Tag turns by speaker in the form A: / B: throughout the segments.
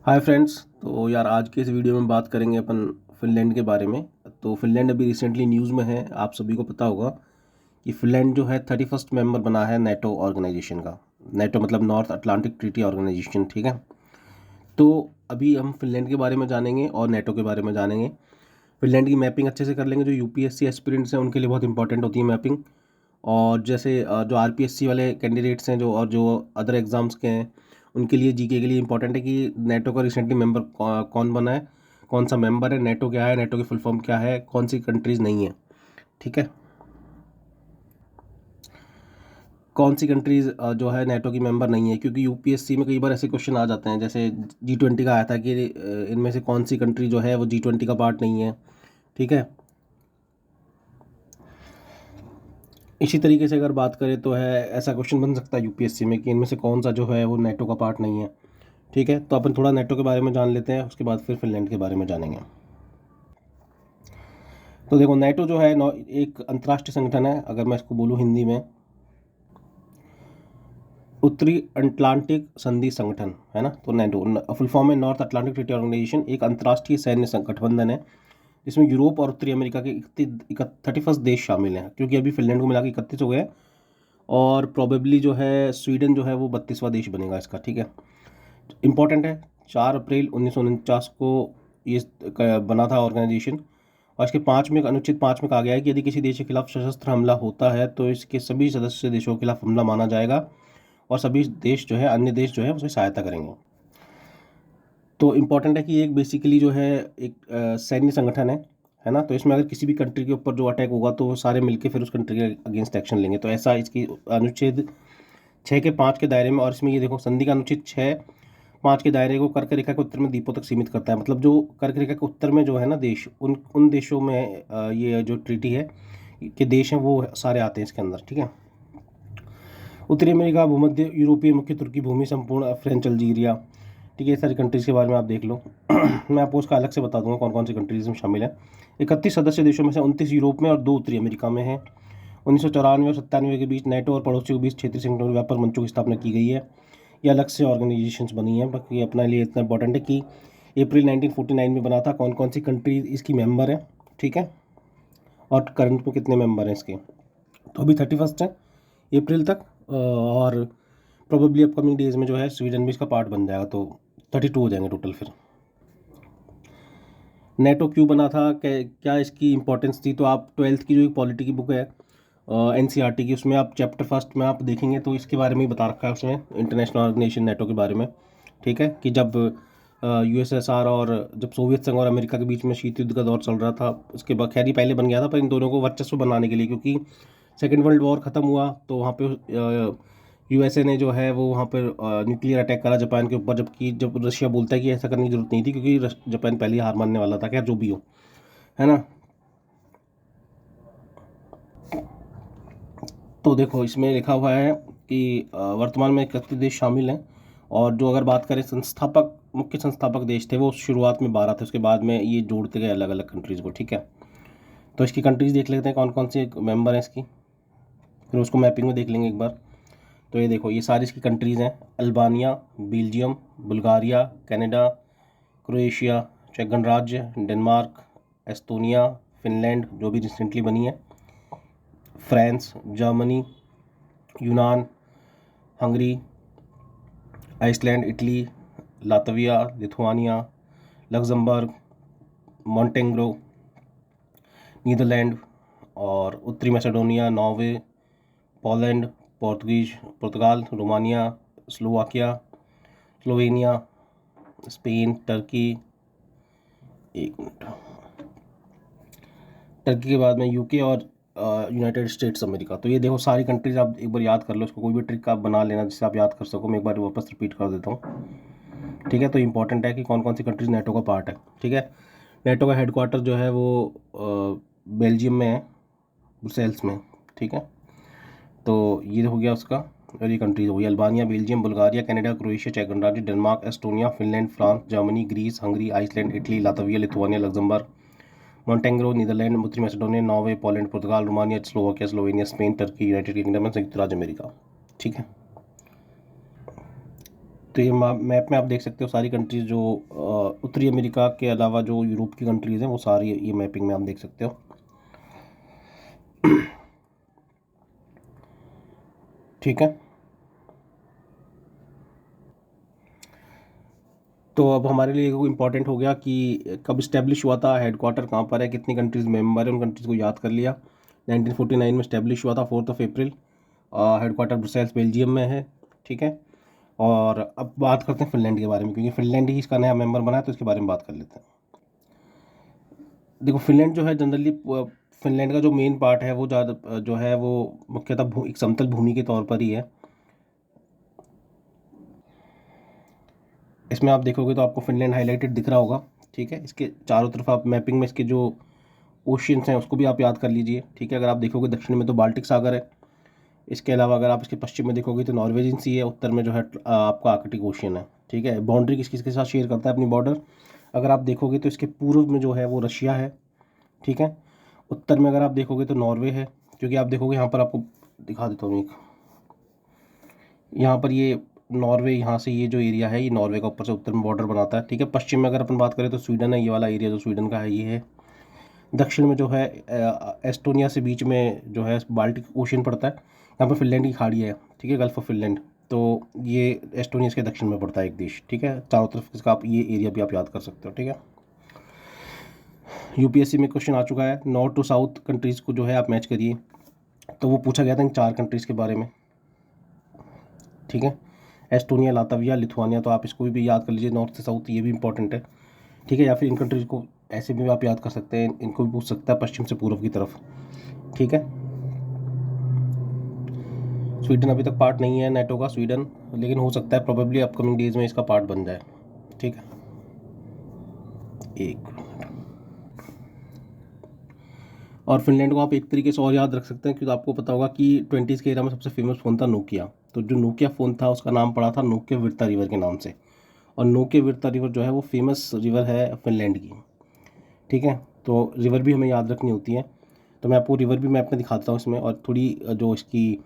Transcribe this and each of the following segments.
A: Hi friends. तो यार आज के इस वीडियो में बात करेंगे अपन फिनलैंड के बारे में। तो फिनलैंड अभी रिसेंटली न्यूज़ में है, आप सभी को पता होगा कि फिनलैंड जो है 31st मेंबर बना है नेटो ऑर्गेनाइजेशन का। नेटो मतलब नॉर्थ अटलांटिक ट्रीटी ऑर्गेनाइजेशन, ठीक है। तो अभी हम फिनलैंड के बारे में जानेंगे और नेटो के बारे में जानेंगे। फिनलैंड की मैपिंग अच्छे से कर लेंगे। जो यूपीएससी एस्पिरेंट्स हैं उनके लिए बहुत इंपॉर्टेंट होती है मैपिंग। और जैसे जो आरपीएससी वाले कैंडिडेट्स हैं जो और जो अदर एग्ज़ाम्स के हैं उनके लिए जीके के लिए इंपॉर्टेंट है कि नेटो का रिसेंटली मेंबर कौन बना है, कौन सा मेंबर है, नेटो क्या है, नेटो की फुल फॉर्म क्या है, कौन सी कंट्रीज़ नहीं है, ठीक है। कौन सी कंट्रीज़ जो है नेटो की मेंबर नहीं है, क्योंकि यूपीएससी में कई बार ऐसे क्वेश्चन आ जाते हैं। जैसे G20 का आया था कि इनमें से कौन सी कंट्री जो है वो G20 का पार्ट नहीं है, ठीक है। इसी तरीके से अगर बात करें तो है ऐसा क्वेश्चन बन सकता है यूपीएससी में कि इनमें से कौन सा जो है वो नेटो का पार्ट नहीं है, ठीक है। तो अपन थोड़ा नेटो के बारे में जान लेते हैं, उसके बाद फिर फिनलैंड के बारे में जानेंगे। तो देखो, नेटो जो है एक अंतर्राष्ट्रीय संगठन है। अगर मैं इसको बोलूँ हिंदी में, उत्तरी अटलांटिक संधि संगठन है ना। तो नेटो फुल फॉर्म है नॉर्थ अटलांटिक ट्रीटी ऑर्गेनाइजेशन। एक अंतर्राष्ट्रीय सैन्य गठबंधन है जिसमें यूरोप और उत्तरी अमेरिका के 31 देश शामिल हैं, क्योंकि अभी फिनलैंड को मिला के 31 हो गए। और प्रोबेबली जो है स्वीडन जो है वो 32वां देश बनेगा इसका, ठीक है। इम्पॉर्टेंट है, 4 अप्रैल 1949 को ये बना था ऑर्गेनाइजेशन। और इसके 5 में अनुच्छेद 5 में कहा गया है कि यदि किसी देश के खिलाफ सशस्त्र हमला होता है तो इसके सभी सदस्य देशों के खिलाफ हमला माना जाएगा और सभी देश जो है, अन्य देश जो है उसकी सहायता करेंगे। तो इम्पॉर्टेंट है कि एक बेसिकली जो है एक सैन्य संगठन है ना। तो इसमें अगर किसी भी कंट्री के ऊपर जो अटैक होगा तो वो सारे मिलकर फिर उस कंट्री के अगेंस्ट एक्शन लेंगे। तो ऐसा इसकी अनुच्छेद 6 के 5 के दायरे में। और इसमें ये देखो, संधि का अनुच्छेद 6 5 के दायरे को कर्क रेखा के उत्तर में द्वीपों तक सीमित करता है। मतलब जो कर्क रेखा के उत्तर में जो है ना देश, उन देशों में ये जो ट्रीटी है के देश हैं वो सारे आते हैं इसके अंदर, ठीक है। उत्तरी अमेरिका, भूमध्य यूरोपीय मुख्य तुर्की भूमि, संपूर्ण फ्रेंच अल्जीरिया, ठीक है। ये सारी कंट्रीज़ के बारे में आप देख लो। मैं आपको उसका अलग से बता दूंगा कौन कौन सी कंट्रीज़ में शामिल है। 31 सदस्य देशों में से 29 यूरोप में और 2 उत्तरी अमेरिका में है। 1994 और 97 के बीच नेटो और पड़ोसियों के बीच क्षेत्रीय संगठनों और व्यापार मंचों की स्थापना की गई है। ये अलग से ऑर्गेनाइजेशंस बनी हैं, बाकी अपने लिए इतना इंपॉर्टेंट है कि अप्रैल 1949 में बना था। कौन कौन सी कंट्रीज इसकी मेंबर है, ठीक है, और करंट में कितने मेंबर हैं इसके। तो अभी 31 है अप्रैल तक। और प्रोबेबली अपकमिंग डेज में जो है स्वीडन भी इसका पार्ट बन जाएगा, तो 32 हो जाएंगे टोटल फिर। नेटो क्यों बना था, क्या इसकी इंपॉर्टेंस थी, तो आप 12th की जो एक पॉलिटी की बुक है एनसीईआरटी की, उसमें आप चैप्टर फर्स्ट में आप देखेंगे तो इसके बारे में ही बता रखा है उसमें, इंटरनेशनल ऑर्गेनाइजेशन नेटो के बारे में, ठीक है। कि जब यूएसएसआर और जब सोवियत संघ और अमेरिका के बीच में शीत युद्ध का दौर चल रहा था, उसके बाद खैर ही पहले बन गया था, पर इन दोनों को वर्चस्व बनाने के लिए, क्योंकि सेकेंड वर्ल्ड वॉर ख़त्म हुआ तो वहाँ पे यूएसए ने जो है वो वहाँ पर न्यूक्लियर अटैक करा जापान के ऊपर, जबकि जब रशिया बोलता है कि ऐसा करने की जरूरत नहीं थी क्योंकि जापान पहले ही हार मानने वाला था। खैर जो भी हो, है ना। तो देखो, इसमें लिखा हुआ है कि वर्तमान में 31 देश शामिल हैं। और जो अगर बात करें संस्थापक, मुख्य संस्थापक देश थे वो शुरुआत में 12 थे, उसके बाद में ये जोड़ते गए अलग अलग कंट्रीज़ को, ठीक है। तो इसकी कंट्रीज़ देख लेते हैं कौन कौन से मेंबर हैं इसकी, फिर उसको मैपिंग में देख लेंगे एक बार। तो ये देखो, ये सारी इसकी कंट्रीज़ हैं: Albania, Belgium, Bulgaria, Canada, Croatia, चेक गणराज्य, डेनमार्क, एस्तोनिया, फिनलैंड जो भी रिसेंटली बनी है, फ्रांस, जर्मनी, यूनान, Hungary, Iceland, Italy, Latvia, Lithuania, Luxembourg, Montenegro, Netherlands, और उत्तरी मैसेडोनिया, नॉर्वे, पोलैंड, पुर्तगाल, Romania, Slovakia, Slovenia, Spain, Turkey, एक मिनट, टर्की के बाद में यूके और यूनाइटेड स्टेट्स अमेरिका। तो ये देखो सारी कंट्रीज आप एक बार याद कर लो इसको, कोई भी ट्रिक आप बना लेना जिससे आप याद कर सको। मैं एक बार वापस रिपीट कर देता हूँ, ठीक है। तो इंपॉर्टेंट है कि कौन कौन सी कंट्रीज नेटो का पार्ट है, ठीक है। नेटो का हेडक्वार्टर जो है वो बेल्जियम में है, ब्रुसेल्स में, ठीक है। तो ये हो गया उसका। और ये कंट्रीज हो गई Albania, Belgium, Bulgaria, Canada, Croatia, चेक गणराज्य, Denmark, Estonia, Finland, France, Germany, Greece, Hungary, Iceland, Italy, Latvia, Lithuania, Luxembourg, Montenegro, Netherlands, उत्तरी मैसेडोनिया, नॉर्वे, पोलैंड, पुर्तगाल, Romania, Slovakia, Slovenia, Spain, Turkey, United Kingdom, संयुक्त राज्य अमेरिका, ठीक है। तो ये मैप में आप देख सकते हो सारी कंट्रीज़ जो उत्तरी अमेरिका के अलावा जो यूरोप की कंट्रीज़ हैं वो सारी ये मैपिंग में आप देख सकते हो। ठीक है, तो अब हमारे लिए इम्पॉर्टेंट हो गया कि कब इस्टेब्लिश हुआ था, हेडक्वार्टर कहाँ पर है, कितनी कंट्रीज़ मेंबर है, उन कंट्रीज़ को याद कर लिया। 1949 में इस्टेब्लिश हुआ था 4 अप्रैल। हेडक्वार्टर ब्रुसेल्स बेल्जियम में है। ठीक है, और अब बात करते हैं फिनलैंड के बारे में, क्योंकि फिनलैंड ही इसका नया मेंबर बना है, तो इसके बारे में बात कर लेते हैं। देखो, फिनलैंड जो है जनरली, फिनलैंड का जो मेन पार्ट है वो ज़्यादा जो है वो मुख्यतः एक समतल भूमि के तौर पर ही है। इसमें आप देखोगे तो आपको फिनलैंड हाईलाइटेड दिख रहा होगा। ठीक है, इसके चारों तरफ आप मैपिंग में इसके जो ओशियंस हैं उसको भी आप याद कर लीजिए। ठीक है, अगर आप देखोगे दक्षिण में तो बाल्टिक सागर है। इसके अलावा अगर आप इसके पश्चिम में देखोगे तो नॉर्वेजियन सी है। उत्तर में जो है आपका आर्कटिक ओशियन है। ठीक है, बाउंड्री किस किसके साथ शेयर करता है अपनी बॉर्डर, अगर आप देखोगे तो इसके पूर्व में जो है वो रशिया है। ठीक है, उत्तर में अगर आप देखोगे तो नॉर्वे है। क्योंकि आप देखोगे यहाँ पर, आपको दिखा देता हूँ एक, यहाँ पर ये नॉर्वे, यहाँ से ये जो एरिया है ये नॉर्वे का ऊपर से उत्तर में बॉर्डर बनाता है। ठीक है, पश्चिम में अगर अपन बात करें तो स्वीडन है, ये वाला एरिया जो स्वीडन का है ये है। दक्षिण में जो है एस्टोनिया से बीच में जो है बाल्टिक ओशियन पड़ता है। यहाँ पर फिनलैंड की खाड़ी है। ठीक है, गल्फ ऑफ फिनलैंड, तो ये एस्टोनिया के दक्षिण में पड़ता है एक देश। ठीक है, चारों तरफ इसका आप ये एरिया भी आप याद कर सकते हो। ठीक है, यूपीएससी में क्वेश्चन आ चुका है, नॉर्थ टू साउथ कंट्रीज़ को जो है आप मैच करिए। तो वो पूछा गया था इन 4 कंट्रीज़ के बारे में। ठीक है, एस्टोनिया, लातविया, लिथुआनिया, तो आप इसको भी याद कर लीजिए, नॉर्थ से साउथ, ये भी इंपॉर्टेंट है। ठीक है, या फिर इन कंट्रीज़ को ऐसे भी आप याद कर सकते हैं, इनको भी पूछ सकता है पश्चिम से पूर्व की तरफ। ठीक है, स्वीडन अभी तक पार्ट नहीं है नेटो का, स्वीडन, लेकिन हो सकता है प्रोबेबली अपकमिंग डेज में इसका पार्ट बन जाए। ठीक है, एक, और फिनलैंड को आप एक तरीके से और याद रख सकते हैं, क्योंकि आपको पता होगा कि 20s के एरा में सबसे फेमस फ़ोन था नोकिया। तो जो नोकिया फ़ोन था उसका नाम पड़ा था नोकिया विर्ता रिवर के नाम से, और नोकिया विर्ता रिवर जो है वो फेमस रिवर है फिनलैंड की। ठीक है, तो रिवर भी हमें याद रखनी होती है। तो मैं आपको रिवर भी मैप में दिखाता हूँ इसमें, और थोड़ी जो इसकी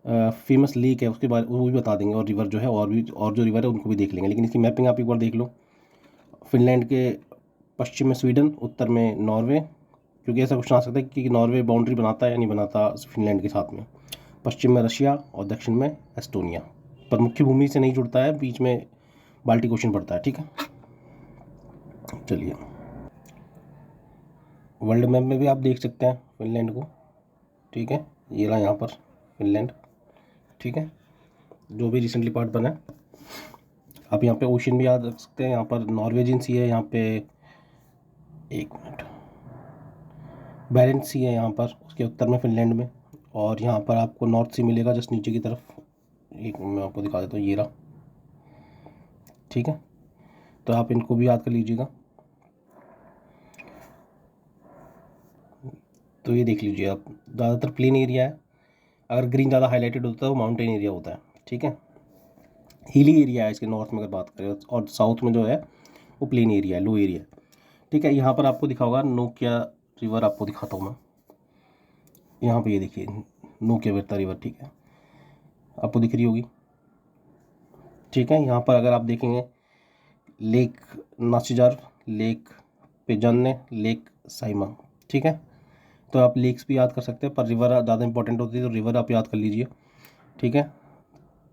A: फेमस लेक है उसके बारे वो भी बता देंगे, और रिवर जो है और भी, और जो रिवर है उनको भी देख लेंगे। लेकिन इसकी मैपिंग आप एक बार देख लो। फिनलैंड के पश्चिम में स्वीडन, उत्तर में नॉर्वे, क्योंकि ऐसा क्वेश्चन आ सकता है कि नॉर्वे बाउंड्री बनाता है या नहीं बनाता फिनलैंड के साथ में। पश्चिम में रशिया और दक्षिण में एस्टोनिया, पर मुख्य भूमि से नहीं जुड़ता है, बीच में बाल्टिक ओशन पड़ता है। ठीक है, चलिए, वर्ल्ड मैप में भी आप देख सकते हैं फिनलैंड को। ठीक है, ये रहा यहाँ पर फिनलैंड। ठीक है, जो भी रिसेंटली पार्ट बना है। आप यहाँ पे ओशन भी याद रख सकते हैं, यहाँ पर नॉर्वेजियन सी है, यहाँ पे एक मिनट, बैरेंट सी है यहाँ पर उसके उत्तर में फिनलैंड में, और यहाँ पर आपको नॉर्थ सी मिलेगा जस्ट नीचे की तरफ। एक मैं आपको दिखा देता हूँ, ये रहा। ठीक है, तो आप इनको भी याद कर लीजिएगा। तो ये देख लीजिए आप, ज़्यादातर प्लेन एरिया है। अगर ग्रीन ज़्यादा हाईलाइटेड होता है वो माउंटेन एरिया होता है। ठीक है, हिली एरिया है इसके नॉर्थ में अगर बात करें, और साउथ में जो है वो प्लेन एरिया है, लो एरिया है। ठीक है, यहाँ पर आपको दिखा होगा नोकिया रिवर, आपको दिखाता हूँ मैं। यहाँ पे ये देखिए नोकिया विर्ता रिवर। ठीक है, आपको दिख रही होगी। ठीक है, यहाँ पर अगर आप देखेंगे लेक नाचिजार, लेक पेजन्ने, लेक साइमा। ठीक है, तो आप लेक्स भी याद कर सकते हैं, पर रिवर ज़्यादा इंपॉर्टेंट होती है, तो रिवर आप याद कर लीजिए। ठीक है,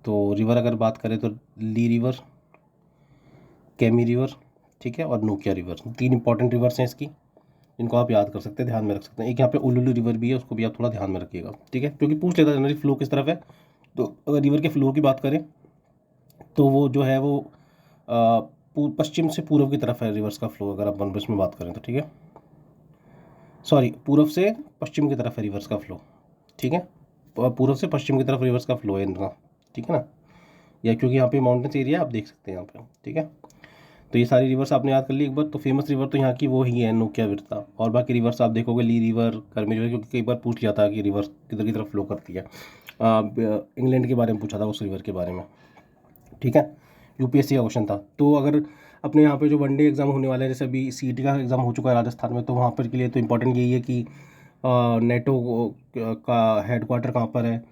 A: तो रिवर अगर बात करें तो ली रिवर, कैमी रिवर, ठीक है, और नोकिया रिवर, 3 इंपॉर्टेंट रिवर्स हैं इसकी, इनको आप याद कर सकते हैं, ध्यान में रख सकते हैं। एक यहाँ पे उलुलु रिवर भी है, उसको भी आप थोड़ा ध्यान में रखिएगा। ठीक है, क्योंकि पूछ लेता है जनरली फ्लो किस तरफ है। तो अगर रिवर के फ्लो की बात करें तो वो जो है वो पश्चिम से पूर्व की तरफ है रिवर्स का फ्लो, अगर आप बनबस में बात करें तो। ठीक है, सॉरी, पूर्व से पश्चिम की तरफ है रिवर्स का फ्लो। ठीक है, पूर्व से पश्चिम की तरफ रिवर्स का फ्लो है इनका। ठीक है ना, या क्योंकि यहाँ पे माउंटेन्स एरिया आप देख सकते हैं यहाँ पे। ठीक है, तो ये सारी रिवर्स आपने याद कर ली एक बार। तो फेमस रिवर तो यहाँ की वो ही है नोकिया विर्ता, और बाकी रिवर्स आप देखोगे ली रिवर, कर्मी रिवर, क्योंकि कई बार पूछ लिया था कि रिवर किधर की तरफ फ्लो करती है। इंग्लैंड के बारे में पूछा था उस रिवर के बारे में। ठीक है, यूपीएससी का क्वेश्चन था। तो अगर अपने यहाँ पे जो वनडे एग्ज़ाम होने वाला है, जैसे अभी सीईटी का एग्ज़ाम हो चुका है राजस्थान में, तो वहाँ पर के लिए तो इंपॉर्टेंट यही है कि नेटो का हेडक्वार्टर कहाँ पर है,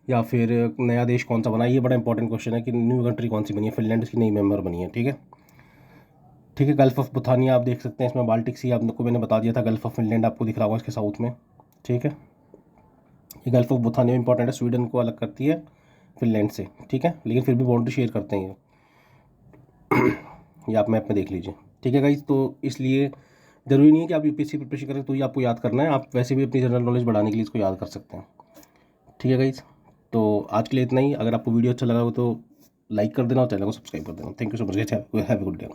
A: या फिर नया देश कौन सा बना, ये बड़ा इंपॉर्टेंट क्वेश्चन है कि न्यू कंट्री कौन सी बनी है, फिनलैंड इसकी नई मेंबर बनी है। ठीक है, ठीक है। गल्फ ऑफ बुथानिया आप देख सकते हैं, इसमें बाल्टिक सी आपको मैंने बता दिया था, गल्फ ऑफ फिनलैंड आपको दिख रहा होगा इसके साउथ में। ठीक है, ये गल्फ ऑफ बुथानिया इंपॉर्टेंट है, स्वीडन को अलग करती है फिनलैंड से। ठीक है, लेकिन फिर भी बाउंड्री शेयर करते हैं ये आप मैप में देख लीजिए। ठीक है गाइज, तो इसलिए ज़रूरी नहीं है कि आप यूपीएससी प्रिपरेशन करें तो ही आपको याद करना है, आप वैसे भी अपनी जनरल नॉलेज बढ़ाने के लिए इसको याद कर सकते हैं। ठीक है गाइज, तो आज के लिए इतना ही। अगर आपको वीडियो अच्छा लगा हो तो लाइक कर देना और चैनल को सब्सक्राइब कर देना। Thank you so much, have a good day.